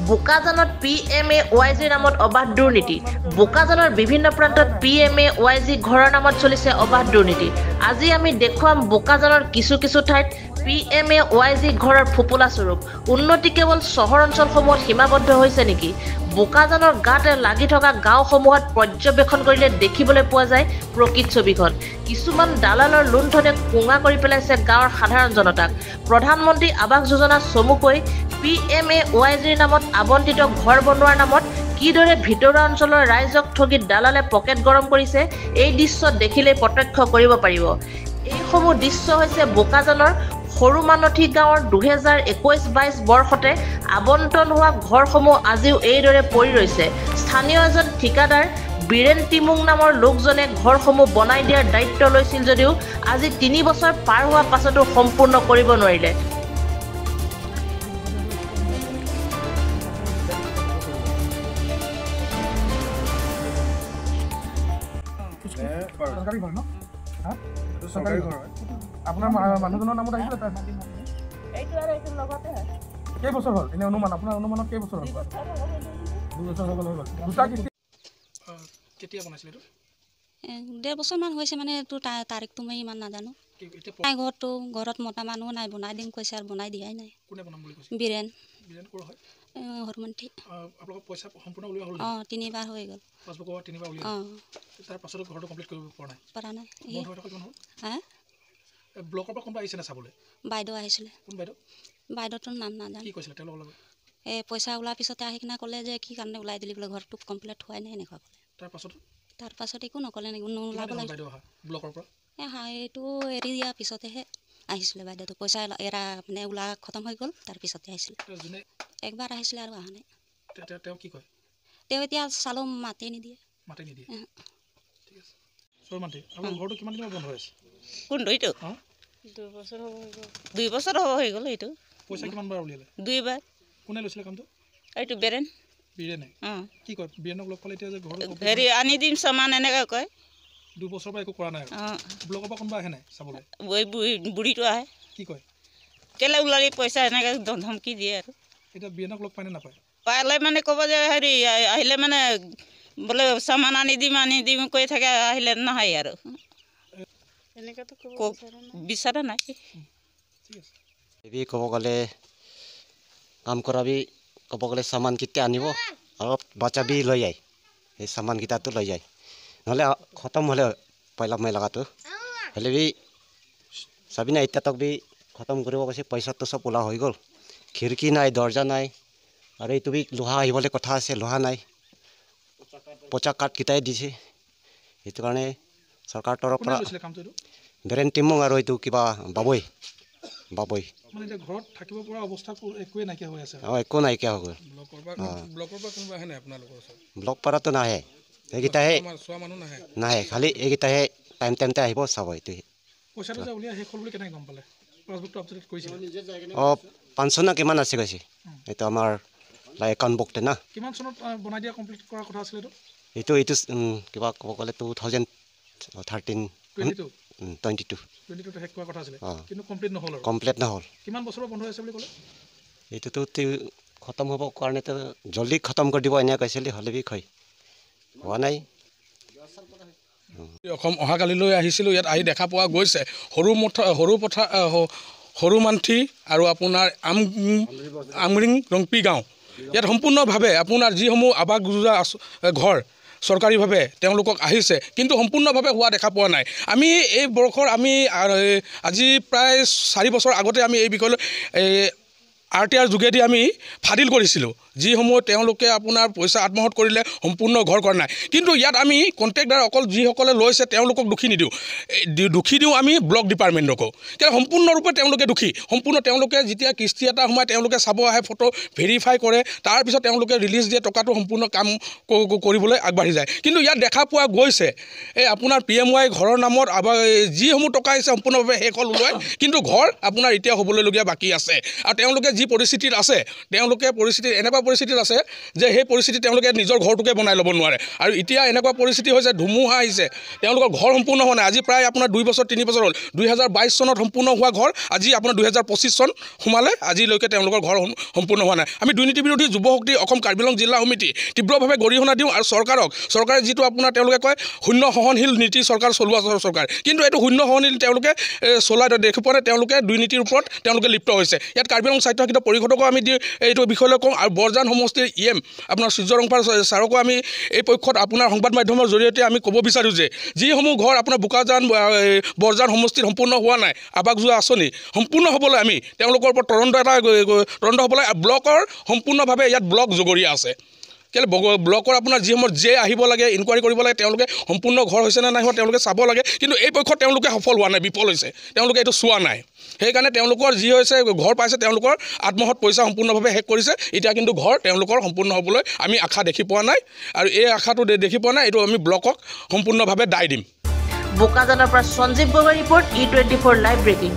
বোকাজানত PMAYG নামত অবাধ দুৰ্নীতি বোকাজানৰ বিভিন্ন প্ৰান্তত PMAYG ঘৰৰ নামত চলিছে অবাধ দুৰ্নীতি আজি আমি দেখুৱাম বোকাজানৰ কিছু ঠাইত PMAYG ঘৰৰ ফুপুলা স্বৰূপ উন্নতি কেৱল চহৰ অঞ্চলসমূহত সীমাবদ্ধ হৈছে নেকি বোকাজানৰ গাতে লাগি থকা গাঁওসমূহত পৰ্যবেক্ষণ কৰিলে দেখিবলৈ পোৱা যায় প্ৰকৃত ছবিখন কিছুমান দালালৰ লুণ্ঠনে কোঙা কৰি পেলাইছে গাঁৱৰ সাধাৰণ জনতাক প্ৰধানমন্ত্ৰী আৱাস যোজনা চমুকৈ PMAYG নামত আবণ্টিত ঘৰ বনোৱাৰ নামত কিদৰে ভিতৰুৱা অঞ্চলৰ ৰাইজক ঠগি দালালে পকেট গৰম কৰিছে এই দৃশ্য দেখিলে প্ৰত্যক্ষ কৰিব পাৰিব এইসমূহ দৃশ্য হৈছে বোকাজানৰ সৰুমানঠি গাঁৱৰ 2021-22 বৰ্ষতে আবণ্টন হোৱা ঘৰসমূহ আজিও এইদৰে পৰি ৰৈছে স্থানীয় এজন ঠিকাদাৰ বীৰেন টিমুং নামৰ লোকজনে ঘৰসমূহ বনাই দিয়াৰ দায়িত্ব লৈছিল যদিও আজি 3 বছৰ পাৰ হোৱা পাছতো সম্পূৰ্ণ কৰিব নোৱাৰিলে सरकारी घर न हां सरकारी घर আপোনাৰ মানুহজনৰ নামত আহিছিল তাৰ এইটো আৰু এইটো লগতে হয় কেই বছৰ হ'ল এনে অনুমান আপোনাৰ অনুমানত কেই বছৰ হ'ল 2 বছৰ হ'ল দুটা কিস্তি কেতিয়া বনাইছিল এটো 1.5 বছৰ মান হৈছে মানে তো তাৰিখটো মই ইমান নাজানো নাই ঘৰত মতা মানুহ নাই বনাই দিম কৈছে আৰু বনাই দিয়াই নাই কোনে বনাম বুলি কৈছে বীৰেন কৰ হয় হৰমন্থি আপোনালোকৰ পইচা সম্পূৰ্ণ উলিওৱা হ'ল 3বাৰ হৈ গ'ল পাছবুকৰ 3বাৰ উলিওৱা তাৰ পাছত ঘৰটো কমপ্লিট কৰিব পৰা নাই হা ব্লকৰ পৰা কোনবা আহিছে না চাবলৈ বাইদেউ আহিছিলে কোন বাইদেউ বাইদেউটোৰ নাম নাজানো কি কৈছিল তেওঁলোকৰ লগত পইচা ওলাৰ পিছতে আহি কিনা ক'লে যে কি কাৰণে ওলাই দিলি বোলে ঘৰটো কমপ্লিট হোৱাই নাই এনেকুৱা ক'লে তাৰ পাছত একো নক'লে নোলাব লাগে ব্লকৰ পৰা এইটো এৰি দিয়াৰ পিছতেহে আহিছিলে বাইদেউটো পইচা এৰা মানে ওলা খতম হৈ গ'ল তাৰ পিছতে আহিছিলে একবাৰ আহিছিলে আৰু অহা নাই তেওঁ কি কয় তেওঁ এতিয়া চালো মাতি নিদিয়ে ঠিক আছে সৰমান্তি আপোনাৰ ঘৰটো কিমান দিন বন্ধ হৈ আছে কোনটো এইটো 2 বছৰ হ'ব হৈ গ'ল এইটো পইচা কিমান বাৰ উলিয়ালে 2বাৰ কোনে লৈছিলে কামটো এইটো বীৰেনে কি কয় বীৰেনক লগ পালে এতিয়া যে ঘৰ হেৰি আনি দিম সামান এনেকৈ কয় 2 বছৰ পৰা একো কৰা নাই ব্লকৰ পৰা কোনবা আহে নাই চাবলৈ বুঢ়ীটো আহে কি কয় কেলে ওলালি পইচা এনেকৈ ধমকি দিয়ে আৰু এতিয়া বীৰেনক লগ পায় নে নাপায় পালে মানে ক'ব যে হেৰি আহিলে মানে বোলে সামান আনি দিম কৈ থাকে আহিলে নহয় আৰু বিচাৰা নাই ক'ব গ'লে কাম কৰাবি ক'ব গ'লে সামান কেতিয়া আনিব অলপ বাচ্চাবি লৈ যায় এই সামানকেইটাতো লৈ যায় নহ'লে খতম হ'লে পইলা মই লগাটো হ'লে বি চাবি না এতিয়া তক বি খতম কৰিব কৈছে পইচাটো চব ওলা হৈ গ'ল খিৰিকী নাই দৰ্জা নাই আৰু এইটো বি লোহা আহিবলৈ কথা আছে লোহা নাই পচা কাঠকেইটাই দিছে সেইটো কাৰণে চৰকাৰ তৰফৰ পৰা বীৰেন টিমুং আৰু এইটো কিবা বাবৈ মানে এতিয়া ঘৰত থাকিব পৰা অৱস্থা একোৱে নাইকিয়া হৈ আছে একো নাইকিয়া হৈ গ'ল ব্লকৰ পৰা কোনোবা আহে নাই আপোনালোকৰ ওচৰত ব্লক পৰাটো নাহে এইকেইটাহে চোৱা মানুহ নাহে খালি এইকেইটাহে টাইমতে আহিব চাব এইটো পইচাটো যে উলিয়াই শেষ হ'ল বুলি কেনেকৈ গম পালে পাছবুকটো আপডেট কৰিছে পেঞ্চন না কিমান আছে কৈছে এইটো আমাৰ একাউণ্ট বুকতে না কিমান চনত বনাই দিয়া কমপ্লিট কৰাৰ কথা আছিল এইটো কিবা ক'ব গ'লে 2013 22 শেষ কৰাৰ কথা আছিলে কিন্তু কমপ্লিট নহ'ল কিমান বছৰ বন্ধ হৈ আছে বুলি ক'লে এইটোতো খতম হ'ব কাৰণেতো জলদি খতম কৰি দিব এনে কৈছিলে হ'লে বি হোৱা নাই অসম অহাকালিলৈ আহিছিলোঁ ইয়াত আহি দেখা পোৱা গৈছে সৰুমান্থি আৰু আপোনাৰ আমৰিং ৰংপি গাঁও ইয়াত সম্পূৰ্ণভাৱে আপোনাৰ যিসমূহ আৱাস যোজনা ঘৰ চৰকাৰীভাৱে তেওঁলোকক আহিছে কিন্তু সম্পূৰ্ণভাৱে হোৱা দেখা পোৱা নাই আমি এই বৰ্ষৰ আজি প্ৰায় 4 বছৰ আগতে আমি এই বিষয়লৈ RTR যোগেদি আমি ফাদিল কৰিছিলোঁ যিসমূহ তেওঁলোকে আপোনাৰ পইচা আত্মসাৎ কৰিলে সম্পূৰ্ণ ঘৰ কৰা নাই কিন্তু ইয়াত আমি কণ্ট্ৰেক্টাৰ অকল যিসকলে লৈছে তেওঁলোকক দুখী দিওঁ আমি ব্লক ডিপাৰ্টমেণ্টকো কিয় সম্পূৰ্ণৰূপে তেওঁলোকে দুখী সম্পূৰ্ণ তেওঁলোকে যেতিয়া কিস্তি এটা সোমাই তেওঁলোকে চাব আহে ফটো ভেৰিফাই কৰে তাৰপিছত তেওঁলোকে ৰিলিজ দিয়ে টকাটো সম্পূৰ্ণ কাম কৰিবলৈ আগবাঢ়ি যায় কিন্তু ইয়াত দেখা পোৱা গৈছে এই আপোনাৰ PMY ঘৰৰ নামত যিসমূহ টকা আহিছে সম্পূৰ্ণভাৱে শেষ হ'ল ওলোৱাই কিন্তু ঘৰ আপোনাৰ এতিয়া হ'বলৈলগীয়া বাকী আছে আৰু তেওঁলোকে যি পৰিস্থিতিত আছে তেওঁলোকে পৰিস্থিতিত এনেকুৱা এনেকুৱা পৰিস্থিতিত আছে যে সেই পৰিস্থিতি তেওঁলোকে নিজৰ ঘৰটোকে বনাই ল'ব নোৱাৰে আৰু এতিয়া এনেকুৱা পৰিস্থিতি হৈছে ধুমুহা আহিছে তেওঁলোকৰ ঘৰ সম্পূৰ্ণ হোৱা নাই আজি প্ৰায় আপোনাৰ 2 বছৰ 3 বছৰ হ'ল 2022 চনত সম্পূৰ্ণ হোৱা ঘৰ আজি আপোনাৰ 2025 চন সোমালে আজিলৈকে তেওঁলোকৰ ঘৰ সম্পূৰ্ণ হোৱা নাই আমি দুৰ্নীতি বিৰোধী যুৱ শক্তি অসম কাৰ্বি আংলং জিলা সমিতি তীব্ৰভাৱে গৰিহণা দিওঁ আৰু চৰকাৰে যিটো আপোনাৰ তেওঁলোকে কয় শূন্য সহনশীল নীতি চৰকাৰ চলোৱা চৰকাৰ কিন্তু এইটো শূন্য সহনশীল তেওঁলোকে চলাই দেখি পোৱা নাই তেওঁলোকে দুৰ্নীতিৰ ওপৰত তেওঁলোকে লিপ্ত হৈছে ইয়াত কাৰ্বি আংলং স্বাস্থ্য শিক্ষিত পৰিষদকো আমি এইটো বিষয়লৈ কওঁ আৰু বৰজান সমষ্টিৰ EM আপোনাৰ সূৰ্যৰংপাৰ ছাৰকো আমি এই পক্ষত আপোনাৰ সংবাদ মাধ্যমৰ জৰিয়তে আমি ক'ব বিচাৰোঁ যে যিসমূহ ঘৰ আপোনাৰ বোকাজান বৰজান সমষ্টিত সম্পূৰ্ণ হোৱা নাই আৱাস যোজনা আঁচনি সম্পূৰ্ণ হ'বলৈ আমি তেওঁলোকৰ ওপৰত তদন্ত হ'বলৈ ব্লকৰ সম্পূৰ্ণভাৱে ইয়াত ব্লক জগৰীয়া আছে কেলে ব্লকৰ আপোনাৰ যিসমূহ যে আহিব লাগে ইনকুৱাৰী কৰিব লাগে তেওঁলোকে সম্পূৰ্ণ ঘৰ হৈছে নে নাই হোৱা তেওঁলোকে চাব লাগে কিন্তু এই পক্ষত তেওঁলোকে সফল হোৱা নাই বিফল হৈছে তেওঁলোকে এইটো চোৱা নাই সেইকাৰণে তেওঁলোকৰ যি হৈছে ঘৰ পাইছে তেওঁলোকৰ আত্মহত পইচা সম্পূৰ্ণভাৱে শেষ কৰিছে এতিয়া কিন্তু ঘৰ তেওঁলোকৰ সম্পূৰ্ণ হ'বলৈ আমি আশা দেখি পোৱা নাই আৰু এই আশাটো দেখি পোৱা নাই এইটো আমি ব্লকক সম্পূৰ্ণভাৱে দায় দিম বোকাজানৰ পৰা Sanjib Gogoi report E24 live breaking